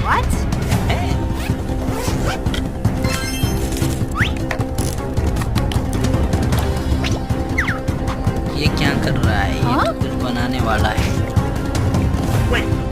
What? ये क्या कर रहा है? ये हाँ? तो कुछ बनाने वाला है। Wait,